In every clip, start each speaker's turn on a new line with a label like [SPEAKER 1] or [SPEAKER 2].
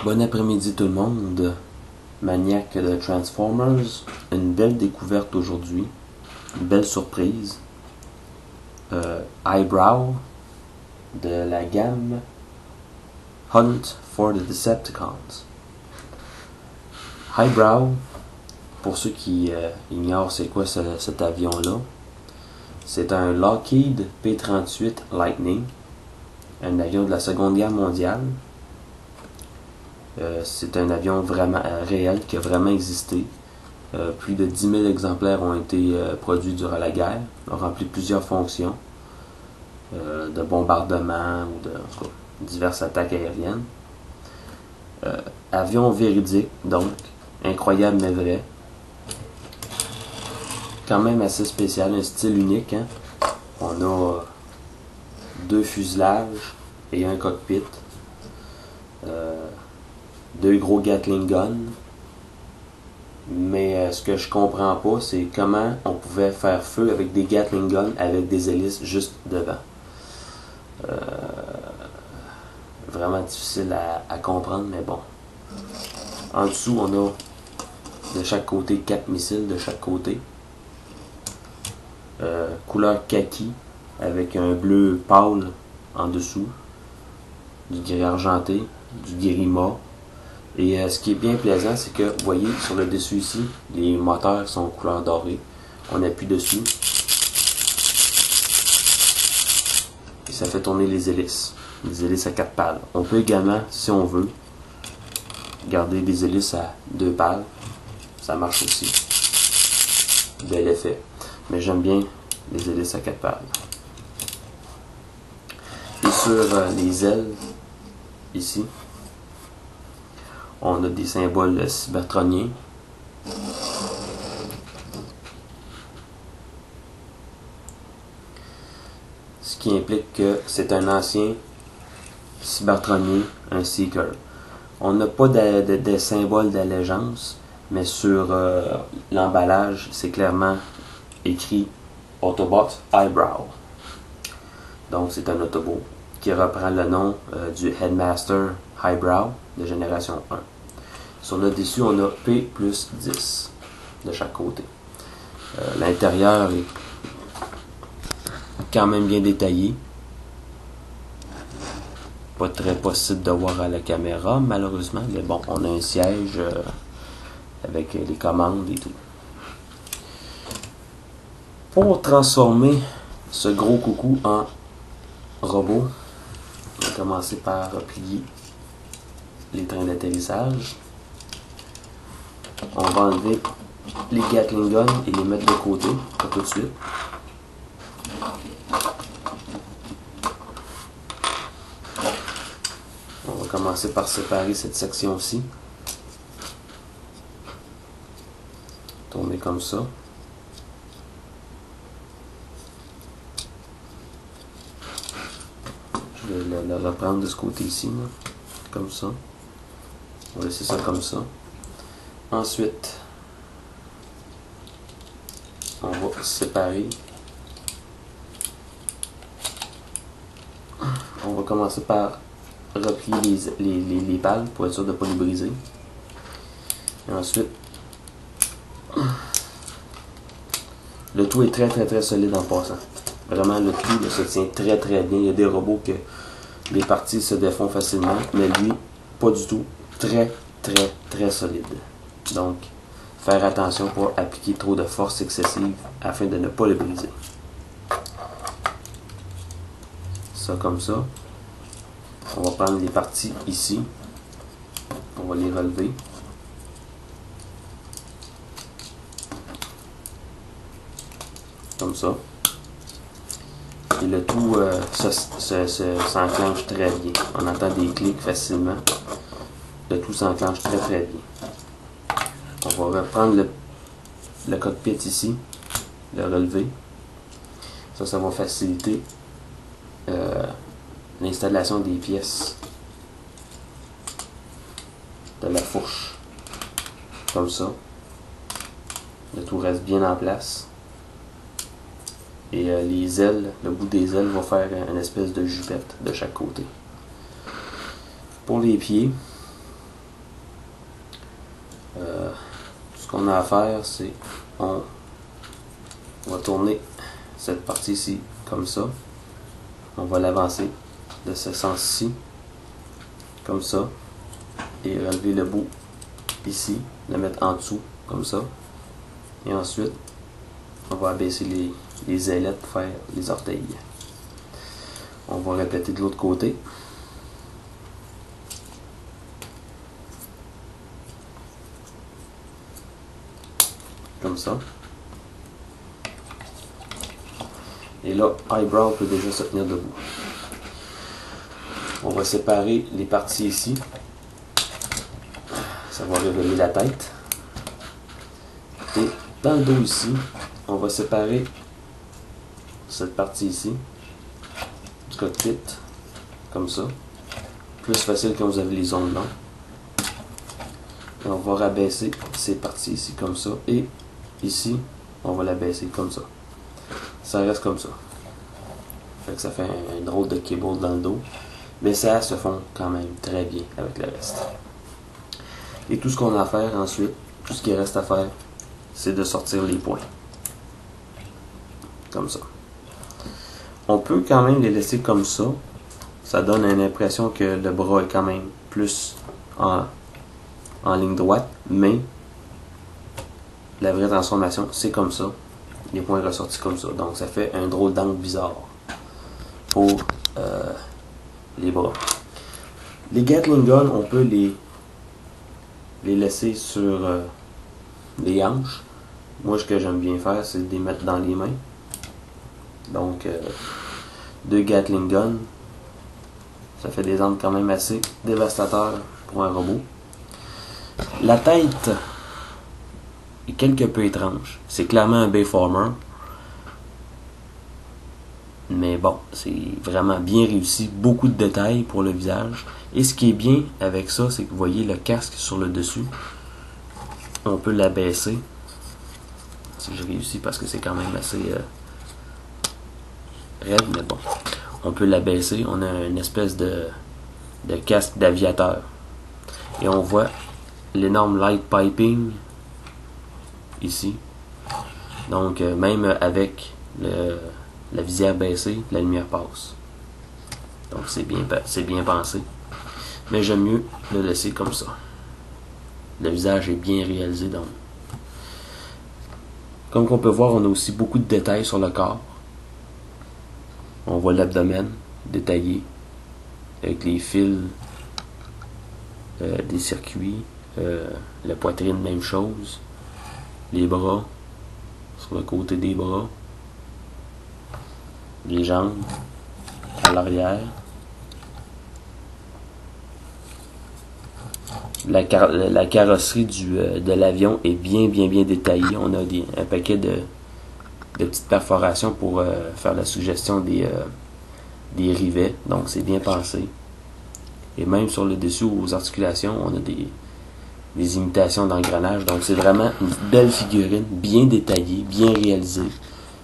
[SPEAKER 1] Bon après-midi tout le monde, maniaque de Transformers, une belle découverte aujourd'hui, une belle surprise. Eyebrow de la gamme Hunt for the Decepticons. Eyebrow, pour ceux qui ignorent c'est quoi cet avion-là, c'est un Lockheed P-38 Lightning, un avion de la Seconde Guerre mondiale. C'est un avion vraiment réel qui a vraiment existé. Plus de 10 000 exemplaires ont été produits durant la guerre, ont rempli plusieurs fonctions de bombardement ou de diverses attaques aériennes. Avion véridique, donc incroyable mais vrai. Quand même assez spécial, un style unique. Hein? On a deux fuselages et un cockpit. Deux gros Gatling Guns. Mais ce que je comprends pas, c'est comment on pouvait faire feu avec des Gatling Guns avec des hélices juste devant. Vraiment difficile à comprendre, mais bon. En dessous, on a de chaque côté 4 missiles de chaque côté. Couleur kaki avec un bleu pâle en dessous. Du gris argenté, du gris mat. Et ce qui est bien plaisant, c'est que, vous voyez, sur le dessus ici, les moteurs sont couleur dorée. On appuie dessus. Et ça fait tourner les hélices. Les hélices à 4 pales. On peut également, si on veut, garder des hélices à 2 pales. Ça marche aussi. Bel effet. Mais j'aime bien les hélices à 4 pales. Et sur les ailes, ici, on a des symboles cybertroniens. Ce qui implique que c'est un ancien cybertronien, un Seeker. On n'a pas de symbole d'allégeance, mais sur l'emballage, c'est clairement écrit Autobot Eyebrow. Donc c'est un Autobot qui reprend le nom du Headmaster Eyebrow de génération 1. Sur le dessus, on a P plus 10 de chaque côté. L'intérieur est quand même bien détaillé. Pas très possible de voir à la caméra, malheureusement, mais bon, on a un siège avec les commandes et tout. Pour transformer ce gros coucou en robot, on va commencer par plier les trains d'atterrissage. On va enlever les Gatling Guns et les mettre de côté, pas tout de suite. On va commencer par séparer cette section-ci. Tourner comme ça. Je vais le reprendre de ce côté-ci, comme ça. On va laisser ça comme ça. Ensuite, on va séparer. On va commencer par replier les pales pour être sûr de ne pas les briser. Et ensuite, le tout est très solide en passant. Vraiment, le tout se tient très bien. Il y a des robots que les parties se défont facilement, mais lui, pas du tout. Très solide. Donc, faire attention pour appliquer trop de force excessive afin de ne pas le briser. Ça comme ça. On va prendre les parties ici. On va les relever. Comme ça. Et le tout s'enclenche très bien. On entend des clics facilement. Le tout s'enclenche très bien. On va reprendre le cockpit ici, le relever. Ça va faciliter l'installation des pièces de la fourche. Comme ça. Le tout reste bien en place. Et les ailes, le bout des ailes va faire une espèce de jupette de chaque côté. Pour les pieds, Ce qu'on a à faire, c'est on va tourner cette partie-ci comme ça. On va l'avancer de ce sens-ci, comme ça, et relever le bout ici, le mettre en dessous, comme ça. Et ensuite, on va abaisser les ailettes pour faire les orteils. On va répéter de l'autre côté. Comme ça. Et là, eyebrow peut déjà se tenir debout. On va séparer les parties ici. Ça va révéler la tête. Et dans le dos ici, on va séparer cette partie ici du cockpit, comme ça. Plus facile quand vous avez les ongles longs. Et on va rabaisser ces parties ici comme ça. Et ici, on va l'abaisser comme ça. Ça reste comme ça. Fait que ça fait un drôle de cable dans le dos. Mais ça se fond quand même très bien avec le reste. Et tout ce qu'on a à faire ensuite, tout ce qui reste à faire, c'est de sortir les points. Comme ça. On peut quand même les laisser comme ça. Ça donne une impression que le bras est quand même plus en ligne droite. Mais la vraie transformation, c'est comme ça. Les points ressortis comme ça. Donc ça fait un drôle d'angle bizarre pour les bras. Les Gatling Guns, on peut les laisser sur les hanches. Moi, ce que j'aime bien faire, c'est de les mettre dans les mains. Donc, 2 Gatling Guns, ça fait des angles quand même assez dévastateurs pour un robot. La tête est quelque peu étrange. C'est clairement un Bayformer. Mais bon, c'est vraiment bien réussi. Beaucoup de détails pour le visage. Et ce qui est bien avec ça, c'est que vous voyez le casque sur le dessus. On peut l'abaisser. Si je réussis parce que c'est quand même assez raide, mais bon. On peut l'abaisser. On a une espèce de casque d'aviateur. Et on voit l'énorme light piping ici. Donc, même avec la visière baissée, la lumière passe. Donc, c'est bien pensé. Mais j'aime mieux le laisser comme ça. Le visage est bien réalisé. Donc. Comme on peut voir, on a aussi beaucoup de détails sur le corps. On voit l'abdomen détaillé avec les fils des circuits. La poitrine, même chose. Les bras sur le côté des bras. Les jambes à l'arrière. La carrosserie de l'avion est bien détaillée. On a un paquet de petites perforations pour faire la suggestion des rivets. Donc c'est bien pensé. Et même sur le dessus aux articulations, on a des imitations d'engrenages. Donc c'est vraiment une belle figurine, bien détaillée, bien réalisée.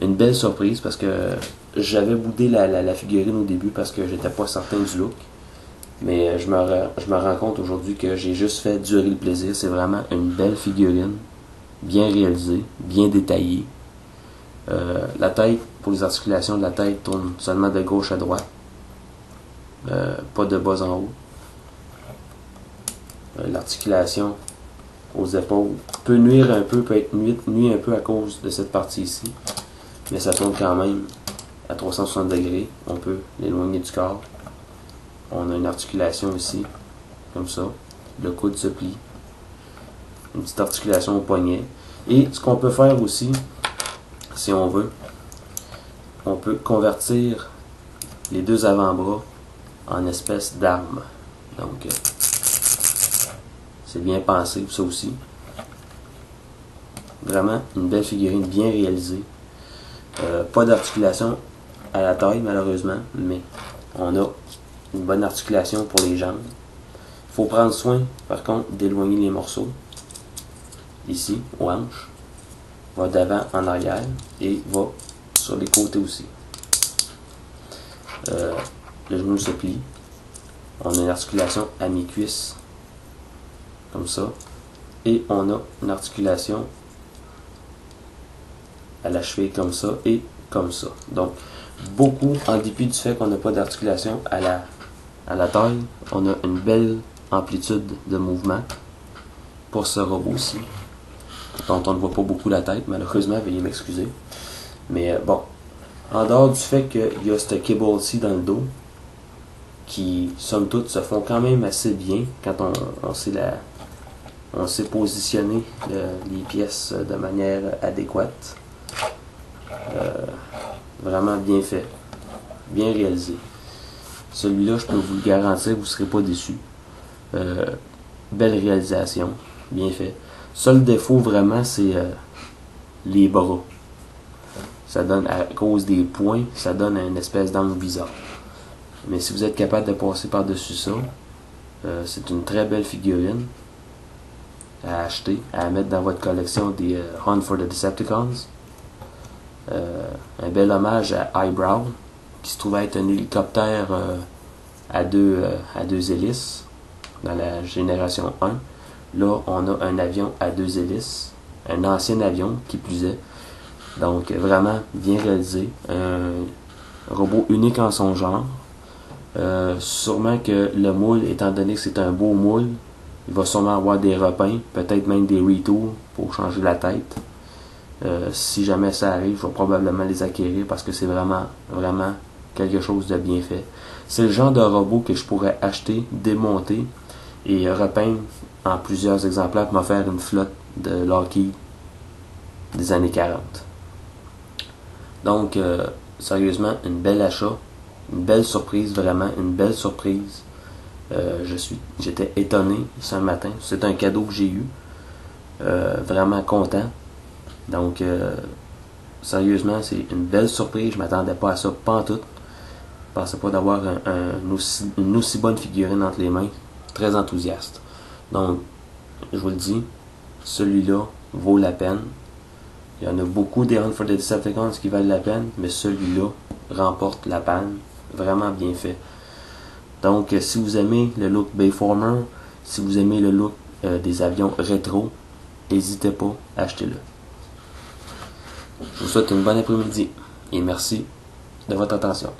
[SPEAKER 1] Une belle surprise parce que j'avais boudé la figurine au début parce que j'étais pas certain du look. Mais je me rends compte aujourd'hui que j'ai juste fait durer le plaisir. C'est vraiment une belle figurine, bien réalisée, bien détaillée. La tête, pour les articulations de la tête, tourne seulement de gauche à droite. Pas de bas en haut. L'articulation aux épaules peut nuire un peu, peut être nuit un peu à cause de cette partie ici. Mais ça tourne quand même à 360 degrés. On peut l'éloigner du corps. On a une articulation ici, comme ça. Le coude se plie. Une petite articulation au poignet. Et ce qu'on peut faire aussi, si on veut, on peut convertir les deux avant-bras en espèce d'arme. Donc, c'est bien pensé, ça aussi. Vraiment, une belle figurine bien réalisée. Pas d'articulation à la taille, malheureusement, mais on a une bonne articulation pour les jambes. Il faut prendre soin, par contre, d'éloigner les morceaux. Ici, aux hanches. Va d'avant en arrière et va sur les côtés aussi. Le genou se plie. On a une articulation à mi-cuisse, comme ça. et on a une articulation à la cheville comme ça et comme ça. Donc, beaucoup, en dépit du fait qu'on n'a pas d'articulation à la taille, on a une belle amplitude de mouvement pour ce robot-ci, dont on ne voit pas beaucoup la tête, malheureusement, veuillez m'excuser. Mais bon, en dehors du fait qu'il y a ce cable-ci dans le dos, qui, somme toute, se font quand même assez bien quand on sait positionner les pièces de manière adéquate. Vraiment bien fait, bien réalisé. Celui-là, je peux vous le garantir, vous ne serez pas déçus. Belle réalisation, bien fait. Seul défaut vraiment, c'est les bras. Ça donne, à cause des points, ça donne une espèce d'angle bizarre. Mais si vous êtes capable de passer par-dessus ça, c'est une très belle figurine à acheter, à mettre dans votre collection des Hunt for the Decepticons. Un bel hommage à Eyebrow, qui se trouve être un hélicoptère à deux hélices dans la génération 1. Là, on a un avion à 2 hélices, un ancien avion qui plus est. Donc, vraiment bien réalisé. Un robot unique en son genre. Sûrement que le moule, étant donné que c'est un beau moule, il va sûrement avoir des repeints, peut-être même des retours pour changer la tête. Si jamais ça arrive, je vais probablement les acquérir parce que c'est vraiment, vraiment quelque chose de bien fait. C'est le genre de robot que je pourrais acheter, démonter et repeindre en plusieurs exemplaires pour me faire une flotte de Lockheed des années 40. Donc, sérieusement, une belle achat, une belle surprise, vraiment une belle surprise. J'étais étonné ce matin. C'est un cadeau que j'ai eu. Vraiment content. Donc, sérieusement, c'est une belle surprise. Je m'attendais pas à ça, pantoute. Je pensais pas d'avoir une aussi bonne figurine entre les mains. Très enthousiaste. Donc, je vous le dis, celui-là vaut la peine. Il y en a beaucoup des Hunt for the Decepticons qui valent la peine, mais celui-là remporte la panne. Vraiment bien fait. Donc, si vous aimez le look Bayformer, si vous aimez le look des avions rétro, n'hésitez pas, achetez-le. Je vous souhaite une bonne après-midi et merci de votre attention.